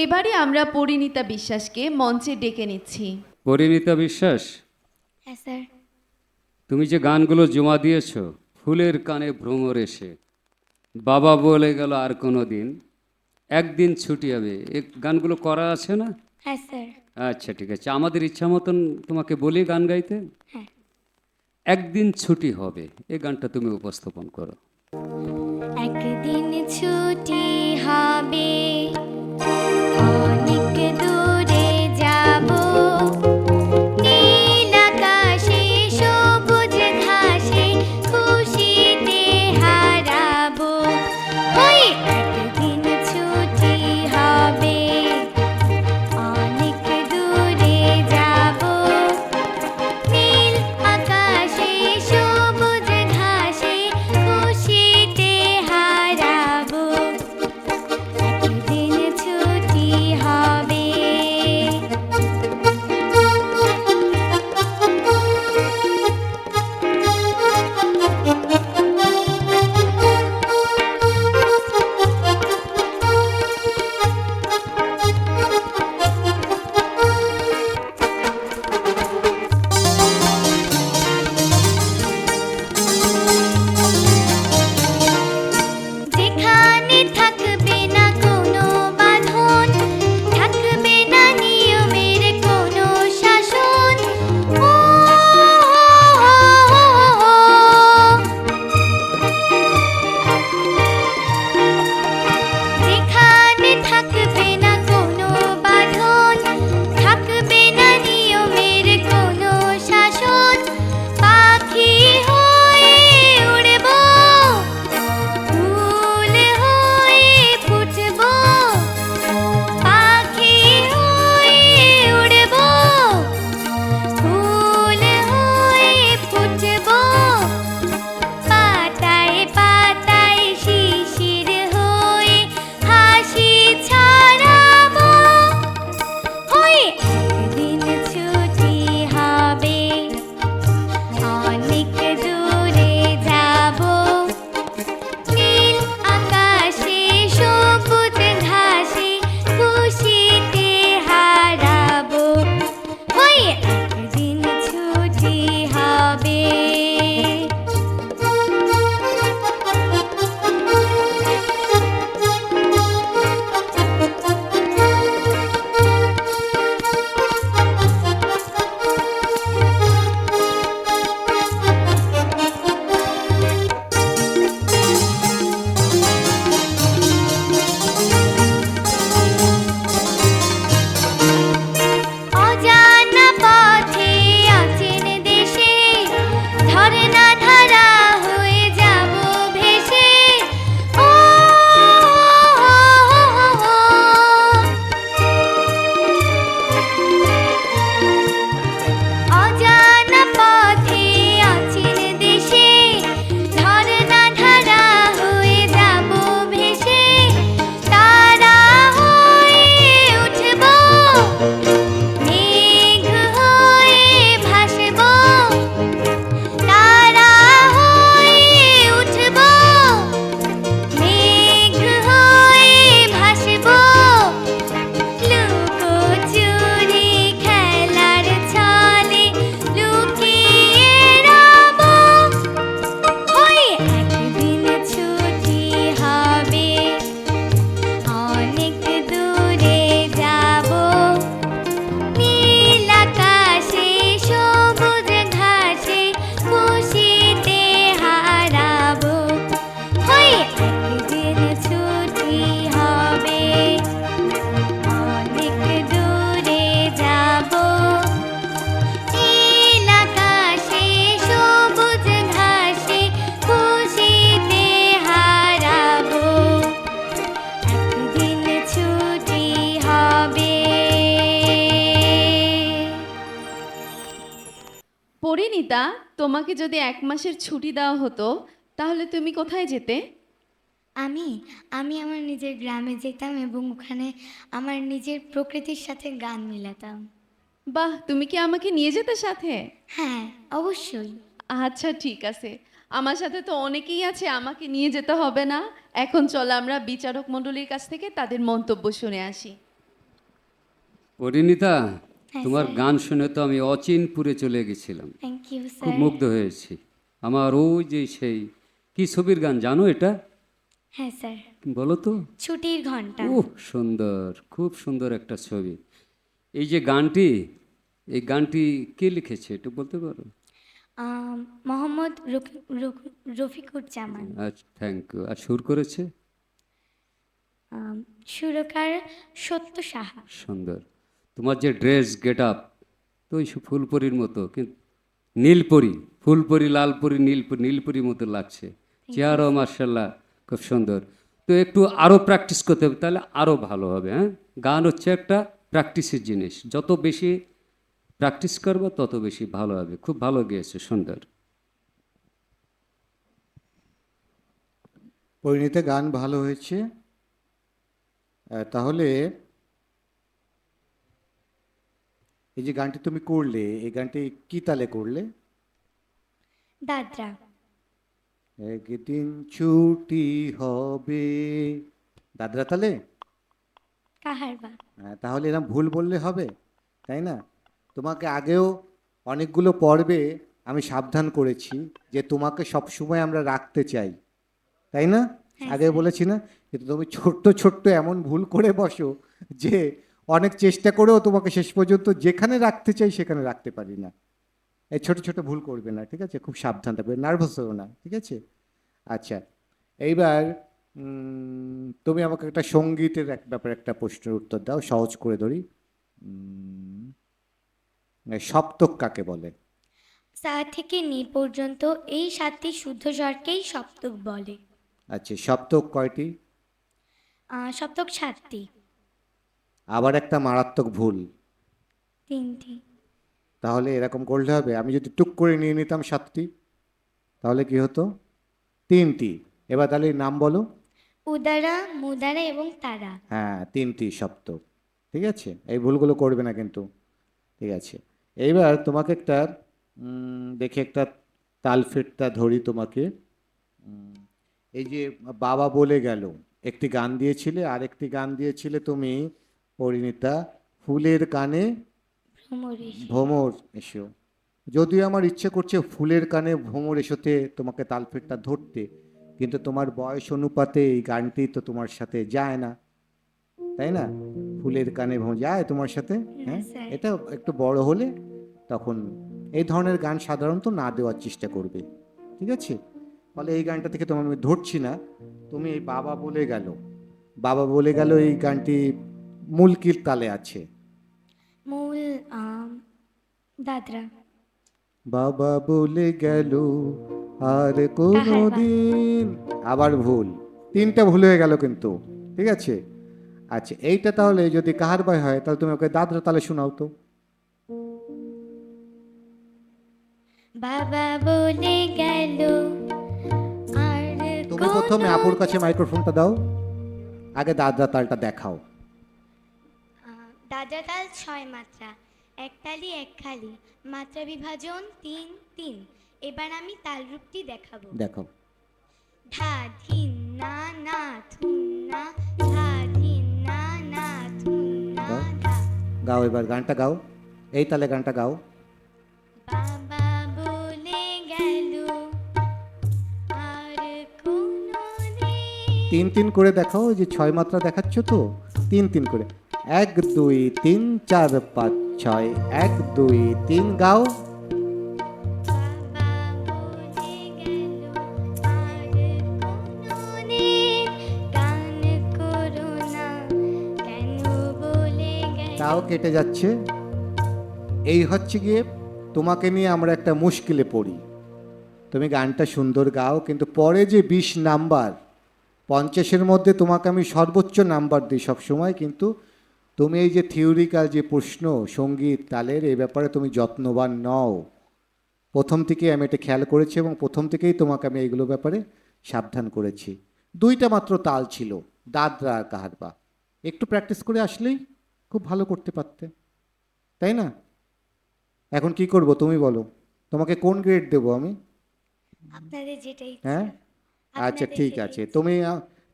এবারে আমরা পরিণীতা বিশ্বাসকে মঞ্চে ডেকে নিচ্ছি। পরিণীতা বিশ্বাস, হ্যাঁ স্যার। তুমি যে গানগুলো জমা দিয়েছো, ফুলের কানে ভ্রমর এসে, বাবা বলে গেল আর কোনো দিন, একদিন ছুটি হবে, এই গানগুলো করা আছে না? হ্যাঁ স্যার। আচ্ছা ঠিক আছে, আমাদের ইচ্ছা মতন তোমাকে বলি গান গাইতে। হ্যাঁ। একদিন ছুটি হবে, এই গানটা তুমি উপস্থাপন করো। একদিন ছুটি হবে, অনেক দূরে যাব, নীল আকাশে সবুজ ঘাসে খুশিতে হারাবো। ওই একদিন ছুটি হবে, অনেক দূরে যাব, নীল আকাশে সবুজ ঘাসে খুশিতে হারাবো। একদিন ছুটি হবে। যেখানে থাকবে না কোনো বাঁধন, থাকবে না নিয়মের কোনো শাসন। ও যেখানে থাকবে না কোনো বাঁধন, থাকবে না নিয়মের কোনো শাসন। পাখি হয়ে উড়বো, ফুল হয়ে ফুটবো, পাখি হয়ে উড়বো, ফুল হয়ে ফুটবো, পাতায় পাতায় শিশির হয়ে হাসি ছড়াবো। ওই একদিন ছুটি হবে, অনেক দূরে যাব, নীল আকাশে সবুজ ঘাসে খুশিতে হারাবো। ওই একদিন ছুটি হবে। অজানা পথে অচেন দেশে, ধরে না ধরা হয়ে যাব ভেসে। ও অজানা পথে অচেন দেশে, ধরে না ধরা হয়ে যাব ভেসে। তারা হয়ে উঠবো, মেঘ হয়ে ভাসবো, তারা হয়ে উঠবো, মেঘ হয়ে ভাসবো। লুকোচুরি খেলার ছলে লুকিয়ে রবো। ওই একদিন ছুটি হবে, অনেক দূরে যাব, নীল আকাশে সবুজ ঘাসে খুশিতে হারাবো। ওই একদিন ছুটি হবে, অনেক দূরে যাব, নীল আকাশে সবুজ ঘাসে খুশিতে হারাবো। একদিন ছুটি হবে। পরিণীতা, তোমাকে যদি 1 মাসের ছুটি দেওয়া হতো তাহলে তুমি কোথায় যেতে? আমি আমি আমার নিজের গ্রামে যেতাম এবং ওখানে আমার নিজের প্রকৃতির সাথে গান মিলাতাম। বাহ, তুমি কি আমাকে নিয়ে যেতে সাথে? হ্যাঁ, অবশ্যই। আচ্ছা ঠিক আছে, আমার সাথে তো অনেকেই আছে, আমাকে নিয়ে যেতে হবে না। এখন চলো আমরা বিচারক মণ্ডলীর কাছ থেকে তাদের মন্তব্য শুনে আসি। পরিণীতা, হ্যাঁ, তোমার স্যার। গান শুনে তো আমি অচিনপুরে চলে গেছিলাম, থ্যাংক ইউ খুব স্যার। মুগ্ধ হয়েছি। আমার ওই যে সেই কি ছবির গান জানো এটা? হ্যাঁ স্যার, বলো তো। ছুটির ঘন্টা। সুন্দর, খুব সুন্দর একটা ছবি। এই যে এই গানটি কে লিখেছে একটু বলতে পারো? মোহাম্মদ রফিকুজ্জামান। আচ্ছা, থ্যাংক ইউ। আর সুর করেছে? সুরকার সত্য সাহা। সুন্দর। তোমার যে ড্রেস গেট আপ, তো ওই ফুলপরির মতো, কিন্তু নীলপরি, ফুলপরি, লালপরি, নীলপরি, নীলপরির মতো লাগছে। চেহারাও মার্শাল্লাহ খুব সুন্দর। তো একটু আরও প্র্যাকটিস করতে হবে, তাহলে আরও ভালো হবে। হ্যাঁ, গান হচ্ছে একটা প্র্যাকটিসের জিনিস, যত বেশি প্র্যাকটিস করবো তত বেশি ভালো হবে। খুব ভালো গেয়েছে, সুন্দর। পরিণীতা, গান ভালো হয়েছে। তাহলে এই যে গানটি তুমি করলে, এই গানটি কি তালে করলে? দাদরা। একদিন ছুটি হবে, দাদরা তালে? কাহারবা। তাহলে এরকম ভুল বললে হবে, তাই না? তোমাকে আগেও অনেকগুলো পর্বে আমি সাবধান করেছি যে তোমাকে সবসময় আমরা রাখতে চাই, তাই না? হ্যাঁ, আগে স্যার। বলেছি না? কিন্তু তুমি ছোট্ট ছোট্ট এমন ভুল করে বসো যে অনেক চেষ্টা করেও তোমাকে শেষ পর্যন্ত যেখানে রাখতে চাই সেখানে রাখতে পারি না। এই ছোট ছোট ভুল করবে না, ঠিক আছে? খুব সাবধান থাকবে, নার্ভাস হও না, ঠিক আছে? আচ্ছা, এইবার তুমি আমাকে একটা সঙ্গীতের ব্যাপারে একটা প্রশ্নের উত্তর দাও, সহজ করে ধরি। সপ্তক কাকে বলে? সা থেকে নি পর্যন্ত এই 7টি শুদ্ধ স্বরকেই সপ্তক বলে। আচ্ছা, সপ্তক কয়টি? সপ্তক 7টি। আবার একটা মারাত্মক ভুল। 3টি। তাহলে এরকম করলে হবে, আমি যদি টুক করে নিয়ে নিতাম 7টি, তাহলে কি হতো? 3টি। এবার তাহলে নাম বলো। উদারা, মুদারা এবং তারা। হ্যাঁ, 3টি সপ্তক, ঠিক আছে? এই ভুলগুলো করবে না কিন্তু, ঠিক আছে? এইবার তোমাকে একটা দেখে একটা তালফেটটা ধরি তোমাকে। এই যে বাবা বলে গেল, একটি গান দিয়েছিলে, আর একটি গান দিয়েছিলে তুমি পরিণীতা, ফুলের কানে ভ্রমরে। ভ্রমর এসো। যদিও আমার ইচ্ছে করছে ফুলের কানে ভ্রমর এসোতে তোমাকে তালফেটটা ধরতে, কিন্তু তোমার বয়স অনুপাতে এই গানটি তো তোমার সাথে যায় না, তাই না? ফুলের কানে ভ্রমর যায় তোমার সাথে? না হ্যাঁ, স্যার। এটা একটু বড় হলে তখন এই ধরনের গান সাধারণত না দেওয়ার চেষ্টা করবে, ঠিক আছে? ফলে এই গানটা থেকে তোমার আমি ধরছি না। তুমি এই বাবা বলে গেল, বাবা বলে গেল এই গানটি মূল কি তালে আছে? মূল দাদরা। বাবা বলে গেল আর কোনো কাহারবা। দিন, আবার ভুল, 3টা ভুল হয়ে গেল কিন্তু, ঠিক আছে? আচ্ছা, এইটা তাহলে যদি কাহারবাই হয় তাহলে তুমি ওকে দাদরা তালে শোনাও তো। বাবা বলে গেল আর তুমি প্রথমে কোনো আপুর কাছে মাইক্রোফোনটা দাও, আগে দাদরা তালটা দেখাও। দাদরা তাল 6 মাত্রা, এক তালি এক খালি, মাত্রা বিভাজন 3 3। এবার আমি তাল রূপটি দেখাবো। দেখো, ধা ধিন না না থুন না, ধা ধিন না না থুন না গাও, ধা। গাও, এবার গানটা গাও, এই তালে গানটা গাও। বাবা বলে গেল আর কোনো দিন। 3 3 করে দেখাও, ওই যে 6 মাত্রা দেখাচ্ছ তো, 3 3 করে। 1 2 3 4 5 6, 1 2 3 গাও। বাবা বলে গেল আর কোনোদিন গান করো না, কেন বলে গেল। তাও কেটে যাচ্ছে। এই হচ্ছে গিয়ে তোমাকে নিয়ে আমরা একটা মুশকিলে পড়ি। তুমি গানটা সুন্দর গাও, কিন্তু পরে যে 20 নাম্বার, 50-এর মধ্যে তোমাকে আমি সর্বোচ্চ নাম্বার দিই সবসময়, কিন্তু তুমি এই যে থিওরিক্যাল যে প্রশ্ন সঙ্গীত তালের, এই ব্যাপারে তুমি যত্নবান নও। প্রথম থেকেই আমি এটা খেয়াল করেছি এবং প্রথম থেকেই তোমাকে আমি এইগুলো ব্যাপারে সাবধান করেছি। 2টা মাত্র তাল ছিল, দাদরা আর কাহারবা। একটু প্র্যাকটিস করে আসলেই খুব ভালো করতে পারতে, তাই না? এখন কি করব তুমি বলো, তোমাকে কোন গ্রেড দেবো আমি? আপনাদের যেটাই। হ্যাঁ, আচ্ছা আপনাদের ঠিক যেটাই আছে। ইচ্ছে। তুমি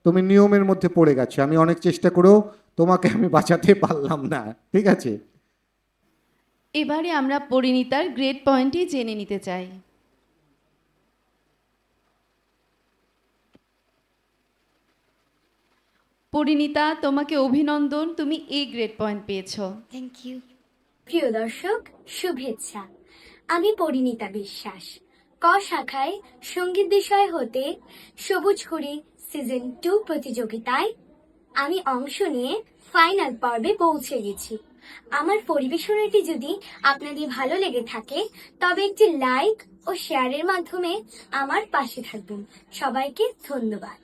তুমি নিয়মের মধ্যে পড়ে গেছো, আমি অনেক চেষ্টা করেও তোমাকে আমি বাঁচাতে পারলাম না, ঠিক আছে? এবারে আমরা পরিণীতার গ্রেড পয়েন্টই জেনে নিতে চাই। পরিণীতা, তোমাকে অভিনন্দন, তুমি এ গ্রেড পয়েন্ট পেয়েছো। Thank you. প্রিয় দর্শক, শুভেচ্ছা। আমি পরিণীতা বিশ্বাস, ক শাখায় সঙ্গীত বিষয় হতে সবুজ ঘুড়ি সিজন 2 প্রতিযোগিতায় আমি অংশ নিয়ে ফাইনাল পর্বে পৌঁছে গেছি। আমার পরিবেশনাটি যদি আপনাদের ভালো লেগে থাকে তবে একটি লাইক ও শেয়ারের মাধ্যমে আমার পাশে থাকবেন। সবাইকে ধন্যবাদ।